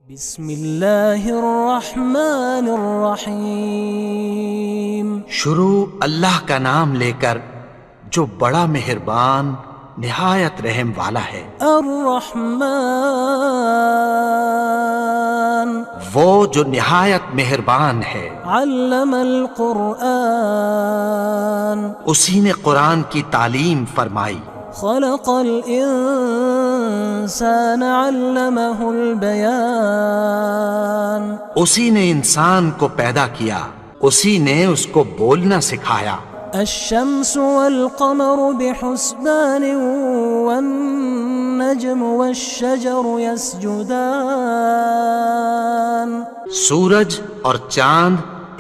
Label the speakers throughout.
Speaker 1: بسم اللہ الرحمن الرحیم۔
Speaker 2: شروع اللہ کا نام لے کر جو بڑا مہربان نہایت رحم والا ہے۔
Speaker 1: الرحمن
Speaker 2: وہ جو نہایت مہربان ہے۔
Speaker 1: علم القرآن
Speaker 2: اسی نے قرآن کی تعلیم فرمائی۔
Speaker 1: خلق الانسان علمہ البیان
Speaker 2: اسی نے انسان کو پیدا کیا، اسی نے اس کو بولنا سکھایا۔
Speaker 1: الشمس والقمر بحسبان والنجم والشجر يسجدان
Speaker 2: سورج اور چاند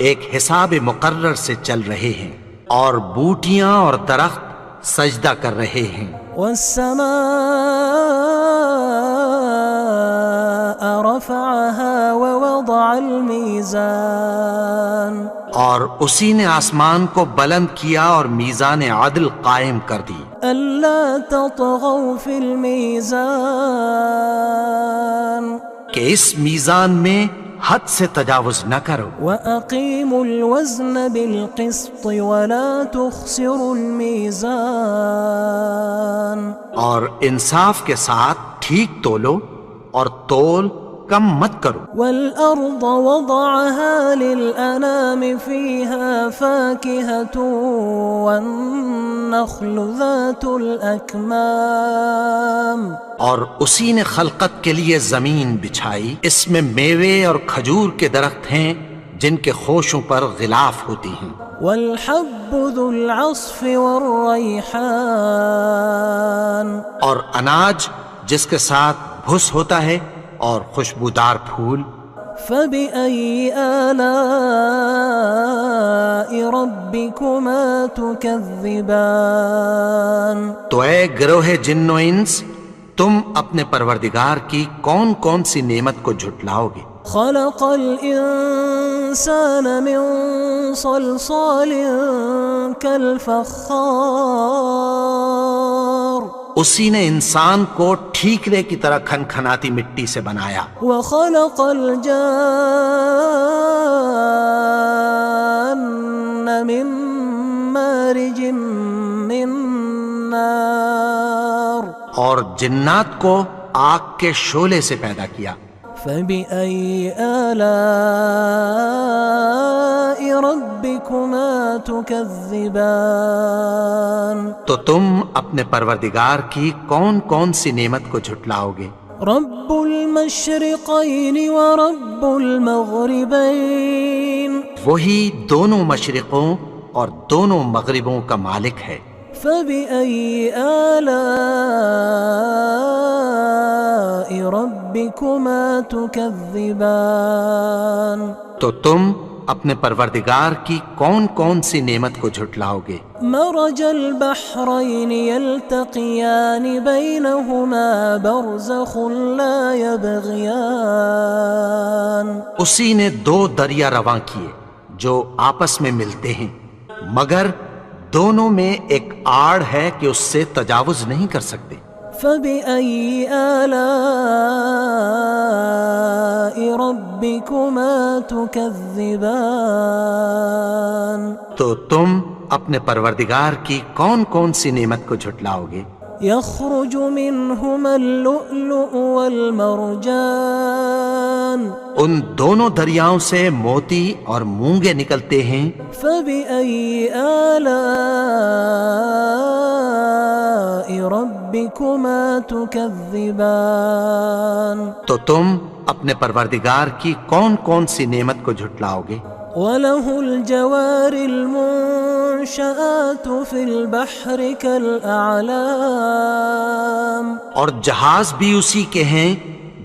Speaker 2: ایک حساب مقرر سے چل رہے ہیں، اور بوٹیاں اور درخت سجدہ کر رہے ہیں۔
Speaker 1: والسماء رفعها ووضع الميزان
Speaker 2: اور اسی نے آسمان کو بلند کیا اور میزان عدل قائم کر دی۔
Speaker 1: ألا تطغوا في الميزان
Speaker 2: کہ اس میزان میں حد سے تجاوز نہ کرو۔
Speaker 1: وأقيموا الوزن بالقسط ولا تخسروا الميزان
Speaker 2: اور انصاف کے ساتھ ٹھیک تولو اور تول کم مت کرو۔
Speaker 1: والأرض وضعها للأنام فيها فاكهة والنخل ذات الأكمام
Speaker 2: اور اسی نے خلقت کے لیے زمین بچھائی، اس میں میوے اور کھجور کے درخت ہیں جن کے خوشوں پر غلاف ہوتی ہیں۔
Speaker 1: والحب ذو العصف والریحان
Speaker 2: اور اناج جس کے ساتھ بھس ہوتا ہے اور خوشبودار پھول۔
Speaker 1: فبأي آلاء ربكما تكذبان
Speaker 2: تو اے گروہ جن و انس، تم اپنے پروردگار کی کون کون سی نعمت کو جھٹلاؤ گے؟
Speaker 1: خلق الإنسان من صلصال كالفخار
Speaker 2: اسی نے انسان کو ٹھیکرے کی طرح کھنکھناتی مٹی سے بنایا۔
Speaker 1: وخلق الجان من مارج من نار
Speaker 2: اور جنات کو آگ کے شعلے سے پیدا کیا۔
Speaker 1: فبأي آلاء ربكما تكذبان
Speaker 2: تو تم اپنے پروردگار کی کون کون سی نعمت کو جھٹلاؤ گے؟
Speaker 1: رب المشرقين ورب المغربين
Speaker 2: وہی دونوں مشرقوں اور دونوں مغربوں کا مالک ہے۔
Speaker 1: فبأي آلاء ربكما تكذبان
Speaker 2: تو تم اپنے پروردگار کی کون کون سی نعمت کو جھٹلاؤ گے؟
Speaker 1: مرج البحرين يلتقيان بينهما برزخ لا يبغيان
Speaker 2: اسی نے دو دریا رواں کیے جو آپس میں ملتے ہیں، مگر دونوں میں ایک آڑ ہے کہ اس سے تجاوز نہیں کر سکتے۔
Speaker 1: فبأي آلاء ربكما تكذبان
Speaker 2: تو تم اپنے پروردگار کی کون کون سی نعمت کو جھٹلاؤ گے؟
Speaker 1: يخرج منهما اللؤلؤ والمرجان
Speaker 2: ان دونوں دریاؤں سے موتی اور مونگے نکلتے ہیں۔
Speaker 1: فبأي آلاء ربكما تكذبان
Speaker 2: تو تم اپنے پروردگار کی کون کون سی نعمت کو جھٹلاؤ گے؟
Speaker 1: وله الجوار المنشآت في البحر كالأعلام
Speaker 2: اور جہاز بھی اسی کے ہیں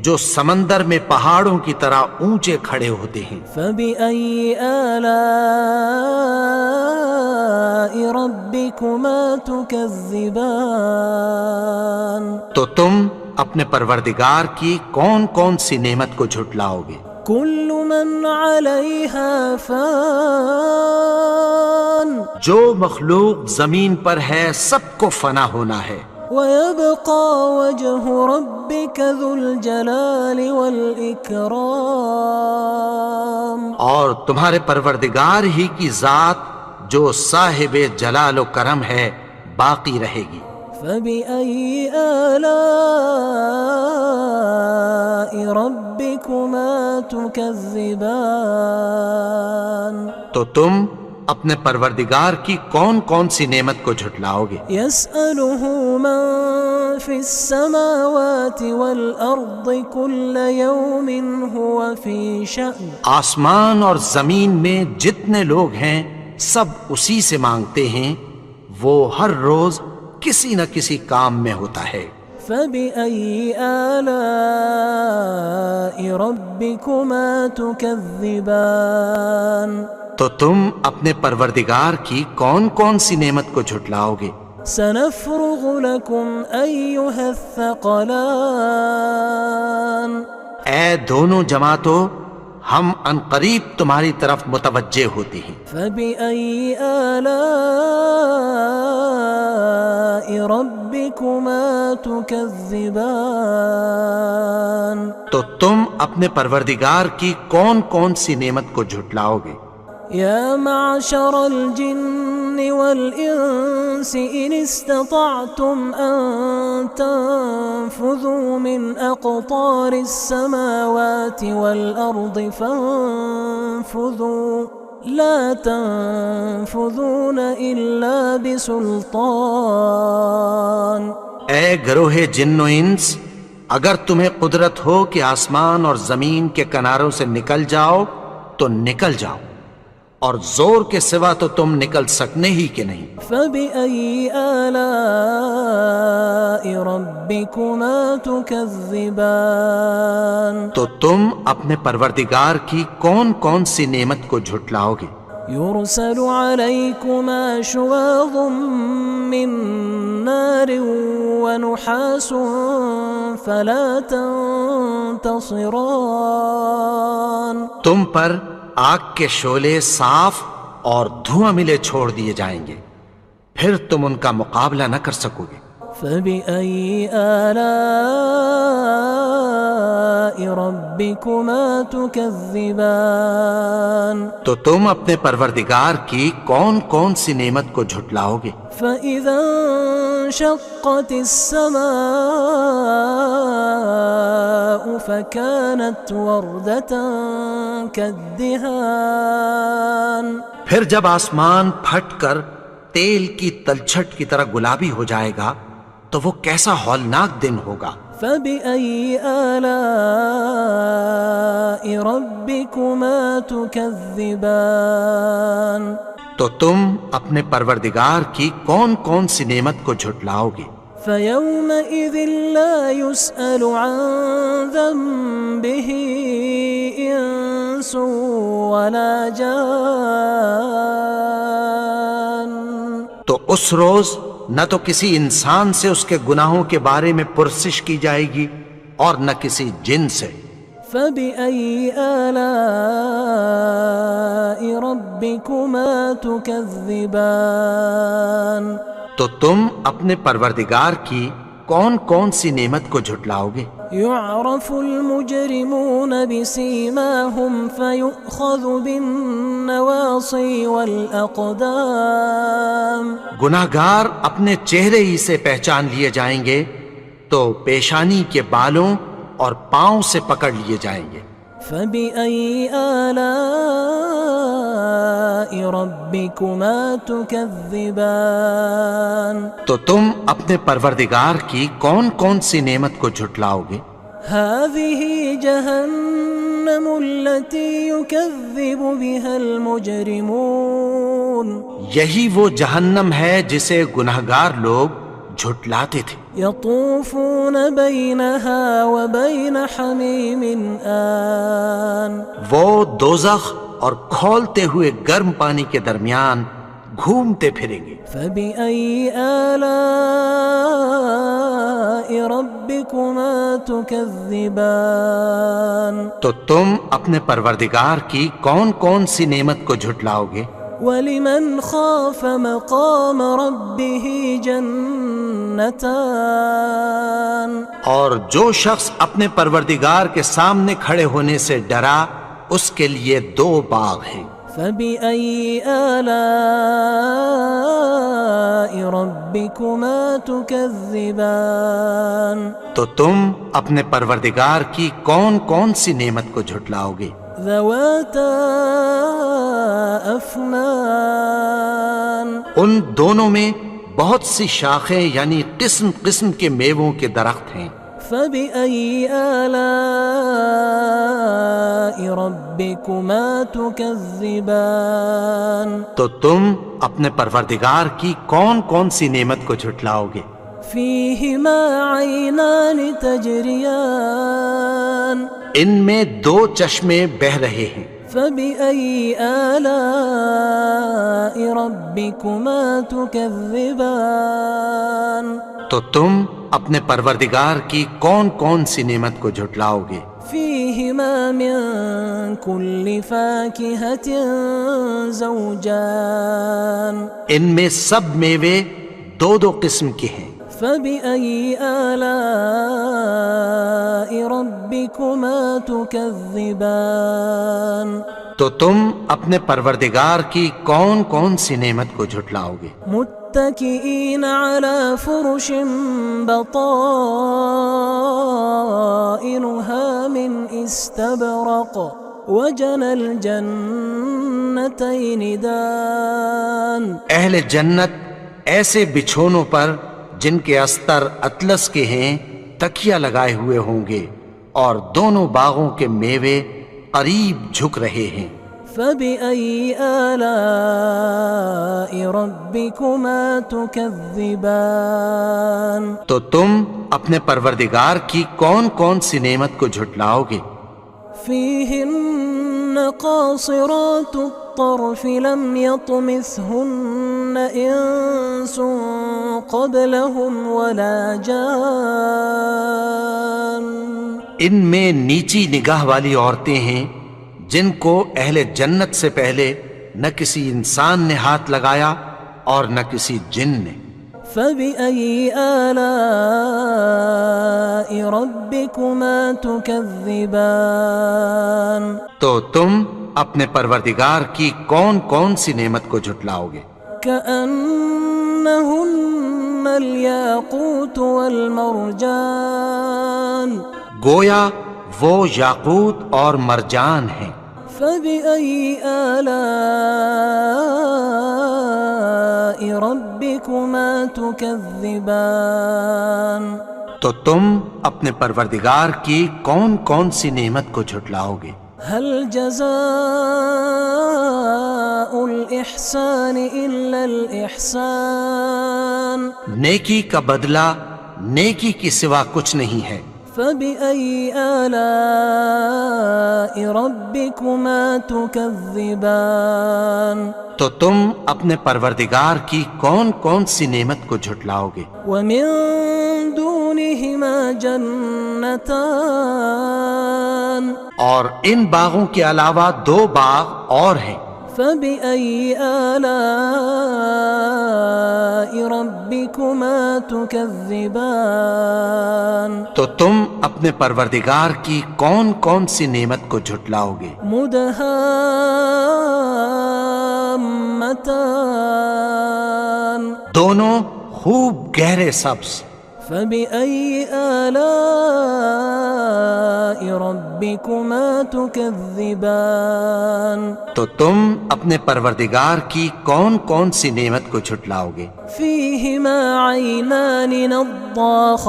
Speaker 2: جو سمندر میں پہاڑوں کی طرح اونچے کھڑے ہوتے ہیں۔
Speaker 1: فبأي آلاء ربكما تكذبان
Speaker 2: تو تم اپنے پروردگار کی کون کون سی نعمت کو جھٹلاؤ گے؟
Speaker 1: كل من عليها فان
Speaker 2: جو مخلوق زمین پر ہے سب کو فنا ہونا ہے۔
Speaker 1: ويبقى وجه ربك ذو الجلال والإكرام.
Speaker 2: اور تمہارے پروردگار ہی کی ذات جو صاحب جلال و کرم ہے باقی رہے گی.
Speaker 1: فبأي آلاء ربكما تكذبان.
Speaker 2: تو تم اپنے پروردگار کی کون کون سی نعمت کو جھٹلاؤ گے؟
Speaker 1: يسأله من في السماوات والأرض كل يوم هو في شأن.
Speaker 2: آسمان اور زمین میں جتنے لوگ ہیں سب اسی سے مانگتے ہیں، وہ ہر روز کسی نہ کسی کام میں ہوتا ہے.
Speaker 1: فبأي آلاء ربكما تكذبان.
Speaker 2: تو تم اپنے پروردگار کی کون کون سی نعمت کو جھٹلاؤ گے؟
Speaker 1: سنفرغ لكم أيها الثقلان.
Speaker 2: اے دونوں جماعتوں، ہم عنقریب تمہاری طرف متوجہ ہوتے ہیں.
Speaker 1: فبأي آلاء ربكما تكذبان.
Speaker 2: تو تم اپنے پروردگار کی کون کون سی نعمت کو جھٹلاؤ گے؟
Speaker 1: يا معشر الجن والإنس إن استطعتم أن تنفذوا من أقطار السماوات والأرض فانفذوا لا تنفذون إلا بسلطان.
Speaker 2: اے گروہ جن و انس، اگر تمہیں قدرت ہو کہ آسمان اور زمین کے کناروں سے نکل جاؤ تو نکل جاؤ، اور زور کے سوا تو تم نکل سکنے ہی کہ نہیں.
Speaker 1: فبأي آلاء ربكما تكذبان.
Speaker 2: تو تم اپنے پروردگار کی کون کون سی نعمت کو جھٹلاؤ گے؟
Speaker 1: يرسل عليكما شواظ من نار ونحاس فلا تنتصران.
Speaker 2: تم پر آگ کے شعلے صاف اور دھواں ملے چھوڑ دیے جائیں گے، پھر تم ان کا مقابلہ نہ کر سکو گے.
Speaker 1: فبأي آلاء ربكما تكذبان.
Speaker 2: تو تم اپنے پروردگار کی کون کون سی نعمت کو جھٹلاؤ گے؟
Speaker 1: فإذا انشقت السماء فكانت وردة كالدهان.
Speaker 2: پھر جب آسمان پھٹ کر تیل کی تلچھٹ کی طرح گلابی ہو جائے گا تو وہ کیسا ہولناک دن ہوگا.
Speaker 1: فبأي آلاء ربكما تكذبان.
Speaker 2: تو تم اپنے پروردگار کی کون کون سی نعمت کو جھٹلاؤ گے؟
Speaker 1: فيومئذ لا يسأل عن ذنبه إنس ولا جان.
Speaker 2: تو اس روز نہ تو کسی انسان سے اس کے گناہوں کے بارے میں پرسش کی جائے گی اور نہ کسی جن سے.
Speaker 1: فبأي آلاء ربكما تكذبان.
Speaker 2: تو تم اپنے پروردگار کی کون کون سی نعمت کو جھٹلاؤ گے؟
Speaker 1: يعرف المجرمون بسيماهم فيؤخذ بالنواصي والأقدام.
Speaker 2: گناہگار اپنے چہرے ہی سے پہچان لیے جائیں گے تو پیشانی کے بالوں اور پاؤں سے پکڑ لیے جائیں گے.
Speaker 1: فبأي آلاء ربكما تكذبان.
Speaker 2: تو تم اپنے پروردگار کی کون کون سی نعمت کو جھٹلاؤ گے؟
Speaker 1: هذه جهنم التي يكذب بها المجرمون.
Speaker 2: یہی وہ جہنم ہے جسے گناہگار لوگ جھٹلاتے تھے.
Speaker 1: يطوفون بينها وبين حميم آن.
Speaker 2: وہ دوزخ اور کھولتے ہوئے گرم پانی کے درمیان گھومتے پھریں گے.
Speaker 1: فبأي آلاء ربكما تكذبان.
Speaker 2: تو تم اپنے پروردگار کی کون کون سی نعمت کو جھٹلاؤ گے؟
Speaker 1: وَلِمَنْ خَافَ مَقَامَ رَبِّهِ جَنَّتَانِ
Speaker 2: اور جو شخص اپنے پروردگار کے سامنے کھڑے ہونے سے ڈرا اس کے لیے 2 باغ ہیں۔
Speaker 1: فَبِأَيِّ آلَاءِ رَبِّكُمَا تُكَذِّبَانِ
Speaker 2: تو تم اپنے پروردگار کی کون کون سی نعمت کو جھٹلاؤ گے؟
Speaker 1: ذَوَاتَا أَفْنَانٍ
Speaker 2: ان دونوں میں بہت سی شاخیں یعنی قسم قسم کے میووں کے درخت ہیں۔
Speaker 1: فَبِأَيِّ آلَاءِ رَبِّكُمَا تُكَذِّبَانِ
Speaker 2: تو تم اپنے پروردگار کی کون کون سی نعمت کو جھٹلاؤ گے؟
Speaker 1: فِيهِمَا عَيْنَانِ تَجْرِيَانِ
Speaker 2: ان میں 2 چشمے بہہ رہے ہیں۔
Speaker 1: فَبِأَيِّ آلَاءِ رَبِّكُمَا تُكَذِّبَانِ
Speaker 2: تو تم اپنے پروردگار کی کون کون سی نعمت کو جھٹلاؤ گے؟
Speaker 1: فِيهِمَا مِن كُلِّ فَاكِهَةٍ زَوْجَانِ
Speaker 2: ان میں سب میوے 2 قسم کے ہیں۔
Speaker 1: فَبِأَيِّ آلَاءِ رَبِّكُمَا تُكَذِّبَانِ
Speaker 2: تو تم اپنے پروردگار کی کون کون سی نعمت کو جھٹلاؤ گے؟
Speaker 1: متكئين على فرش بطائنها من استبرق وجنى الجنتين دان
Speaker 2: اہل جنت ایسے بچھونوں پر جن کے استر اطلس کے ہیں تکیہ لگائے ہوئے ہوں گے اور دونوں باغوں کے میوے قریب جھک رہے ہیں۔
Speaker 1: فَبِأَيِّ آلَاءِ رَبِّكُمَا تُكَذِّبَانِ
Speaker 2: تو تم اپنے پروردگار کی کون کون سی نعمت کو جھٹلاؤ گے؟
Speaker 1: فِيهِنَّ قَاصِرَاتُ الطَّرْفِ لَمْ يَطْمِثْهُنَّ إِنسٌ قَبْلَهُمْ وَلَا جَانٌّ
Speaker 2: ان میں نیچی نگاہ والی عورتیں ہیں جن کو اہل جنت سے پہلے نہ کسی انسان نے ہاتھ لگایا اور نہ کسی جن نے۔
Speaker 1: فَبِأَيِّ آلَاءِ رَبِّكُمَا تُكَذِّبَانِ
Speaker 2: تو تم اپنے پروردگار کی کون کون سی نعمت کو جھٹلاؤ گے؟
Speaker 1: كَأَنَّهُنَّ الْيَاقُوتُ وَالْمَرْجَانُ
Speaker 2: گویا وہ یاقوت اور مرجان ہیں۔
Speaker 1: فَبِأَيِّ آلَاءِ رَبِّكُمَا تُكَذِّبَانِ
Speaker 2: تو تم اپنے پروردگار کی کون کون سی نعمت کو جھٹلاؤ گے؟
Speaker 1: هَلْ جَزَاءُ الْإِحْسَانِ إِلَّا الْإِحْسَانُ
Speaker 2: نیکی کا بدلہ نیکی کی سوا کچھ نہیں ہے۔
Speaker 1: فَبِأَيِّ آلَاءِ رَبِّكُمَا تُكَذِّبَانِ
Speaker 2: تو تم اپنے پروردگار کی کون کون سی نعمت کو جھٹلاؤ گے؟
Speaker 1: وَمِن دُونِهِمَا جَنَّتَانِ
Speaker 2: اور ان باغوں کے علاوہ 2 باغ اور ہیں۔
Speaker 1: فَبِأَيِّ آلَاءِ رَبِّكُمَا تُكَذِّبَانِ
Speaker 2: تو تم اپنے پروردگار کی کون کون سی نعمت کو جھٹلاؤ گے؟
Speaker 1: مُدْهَامَّتَانِ
Speaker 2: دونوں خوب گہرے سبز۔
Speaker 1: فَبِأَيِّ آلَاءِ رَبِّكُمَا تُكَذِّبَانِ
Speaker 2: تو تم اپنے پروردگار کی کون کون سی نعمت کو جھٹلاؤ گے؟
Speaker 1: فِيهِمَا عَيْنَانِ نَضَّاخَتَانِ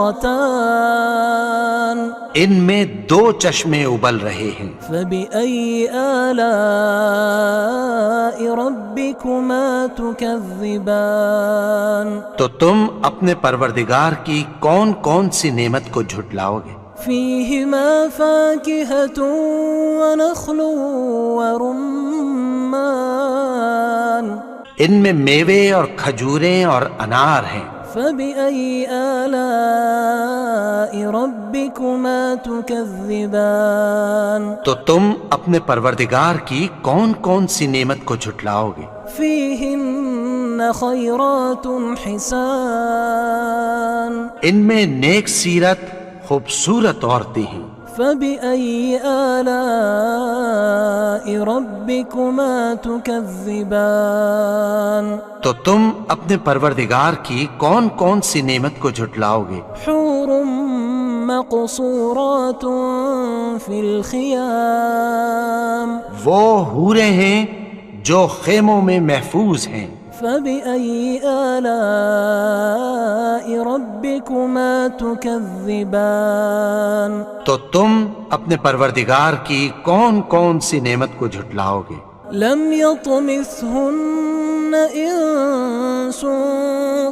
Speaker 2: ان میں 2 چشمے ابل رہے ہیں۔
Speaker 1: فَبِأَيِّ آلَاءِ رَبِّكُمَا تُكَذِّبَانِ
Speaker 2: تو تم اپنے پروردگار کی کون کون سی نعمت کو جھٹلاؤ گے؟
Speaker 1: فِيهِمَا فَاكِهَةٌ وَنَخْلٌ وَرُمَّانٌ
Speaker 2: ان میں میوے اور کھجوریں اور انار ہیں۔
Speaker 1: فبأي آلاء ربكما تكذبان
Speaker 2: تو تم اپنے پروردگار کی کون کون سی نعمت کو جھٹلاؤ گے؟
Speaker 1: فيهن خيرات حسان
Speaker 2: ان میں نیک سیرت خوبصورت عورتیں ہیں۔
Speaker 1: فبأي آلاء ربكما تكذبان
Speaker 2: تو تم اپنے پروردگار کی کون کون سی نعمت کو جھٹلاؤ گے؟
Speaker 1: حور مقصورات في الخيام
Speaker 2: وہ حوریں ہیں جو خیموں میں محفوظ ہیں۔
Speaker 1: فبأي آلاء ربكما تكذبان
Speaker 2: تو تم اپنے پروردگار کی کون کون سی نعمت کو جھٹلاؤ گے؟
Speaker 1: لم يطمثهن إنس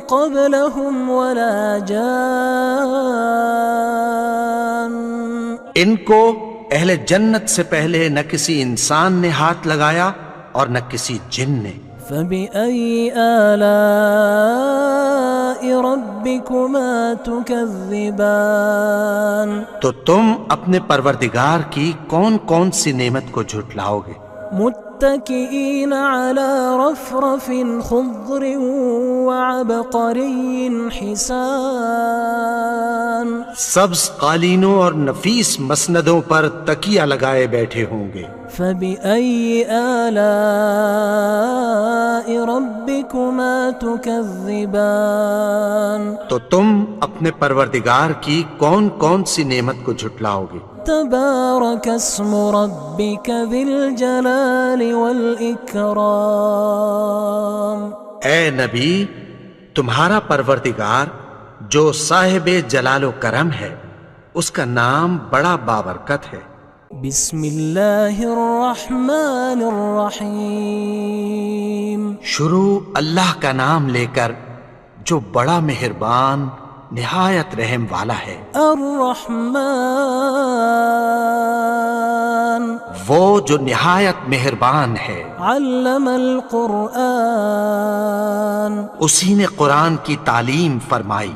Speaker 1: قبلهم ولا جان
Speaker 2: ان کو اہل جنت سے پہلے نہ کسی انسان نے ہاتھ لگایا اور نہ کسی جن نے۔
Speaker 1: فبأي آلاء ربكما تكذبان
Speaker 2: تو تم اپنے پروردگار کی کون کون سی نعمت کو جھٹلاؤ گے؟
Speaker 1: متكئين على رفرف خضر وعبقري حسان
Speaker 2: سبز قالینوں اور نفیس مسندوں پر تکیہ لگائے بیٹھے ہوں گے۔
Speaker 1: فبأي آلاء ربكما تكذبان
Speaker 2: تو تم اپنے پروردگار کی کون کون سی نعمت کو جھٹلاؤ گے؟
Speaker 1: تبارك اسم ربك ذي الجلال والإكرام
Speaker 2: اے نبی، تمہارا پروردگار جو صاحب جلال و کرم ہے اس کا نام بڑا بابرکت ہے۔
Speaker 1: بسم اللہ الرحمن الرحیم
Speaker 2: شروع اللہ کا نام لے کر جو بڑا مہربان نہایت رحم والا ہے۔
Speaker 1: الرحمن
Speaker 2: وہ جو نہایت مہربان ہے۔
Speaker 1: علم القرآن
Speaker 2: اسی نے قرآن کی تعلیم فرمائی۔